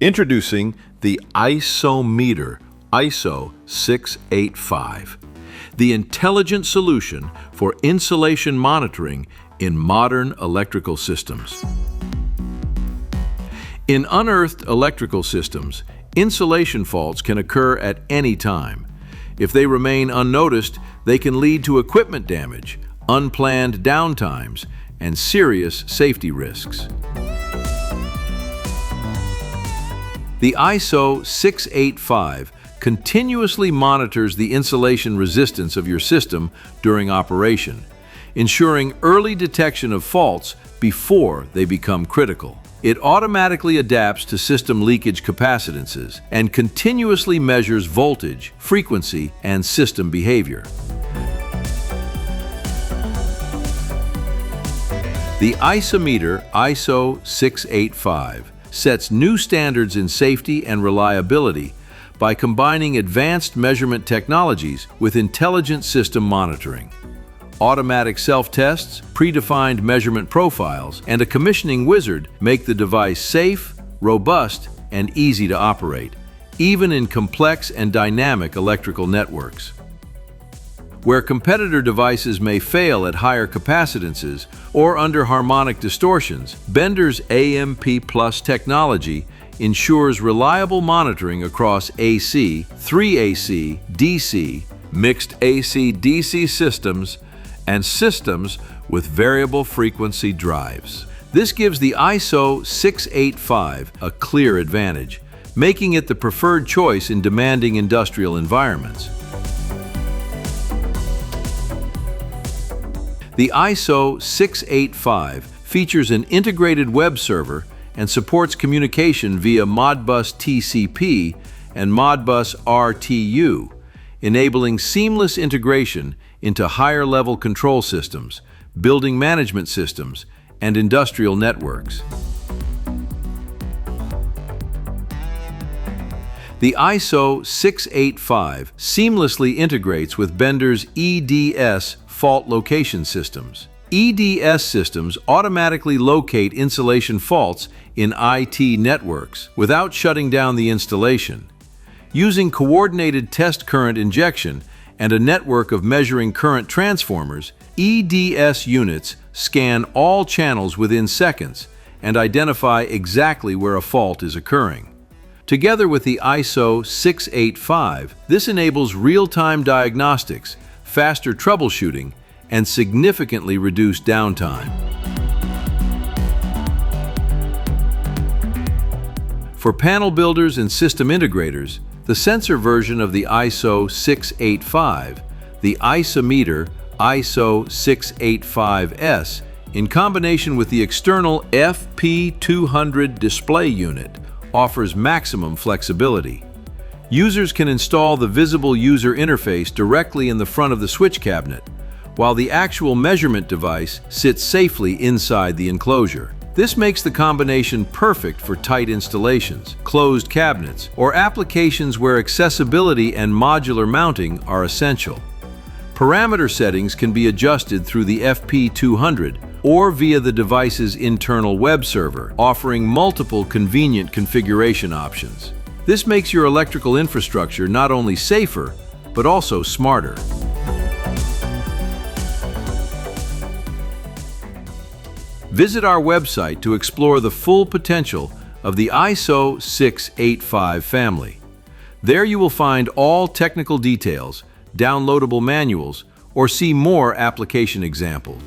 Introducing the ISOMETER ISO685, the intelligent solution for insulation monitoring in modern electrical systems. In unearthed electrical systems, insulation faults can occur at any time. If they remain unnoticed, they can lead to equipment damage, unplanned downtimes, and serious safety risks. The ISO685 continuously monitors the insulation resistance of your system during operation, ensuring early detection of faults before they become critical. It automatically adapts to system leakage capacitances and continuously measures voltage, frequency, and system behavior. The ISOMETER ISO685 sets new standards in safety and reliability by combining advanced measurement technologies with intelligent system monitoring. Automatic self-tests, predefined measurement profiles, and a commissioning wizard make the device safe, robust, and easy to operate, even in complex and dynamic electrical networks. Where competitor devices may fail at higher capacitances or under harmonic distortions, Bender's AMP Plus technology ensures reliable monitoring across AC, 3AC, DC, mixed AC-DC systems, and systems with variable frequency drives. This gives the ISO685 a clear advantage, making it the preferred choice in demanding industrial environments. The ISO685 features an integrated web server and supports communication via Modbus TCP and Modbus RTU, enabling seamless integration into higher-level control systems, building management systems, and industrial networks. The ISO685 seamlessly integrates with Bender's EDS fault location systems. EDS systems automatically locate insulation faults in IT networks without shutting down the installation. Using coordinated test current injection and a network of measuring current transformers, EDS units scan all channels within seconds and identify exactly where a fault is occurring. Together with the ISO685, this enables real-time diagnostics, faster troubleshooting, and significantly reduced downtime. For panel builders and system integrators, the sensor version of the ISO685, the ISOMETER ISO685S, in combination with the external FP200 display unit, offers maximum flexibility. Users can install the visible user interface directly in the front of the switch cabinet, while the actual measurement device sits safely inside the enclosure. This makes the combination perfect for tight installations, closed cabinets, or applications where accessibility and modular mounting are essential. Parameter settings can be adjusted through the FP200 or via the device's internal web server, offering multiple convenient configuration options. This makes your electrical infrastructure not only safer, but also smarter. Visit our website to explore the full potential of the ISO685 family. There you will find all technical details, downloadable manuals, or see more application examples.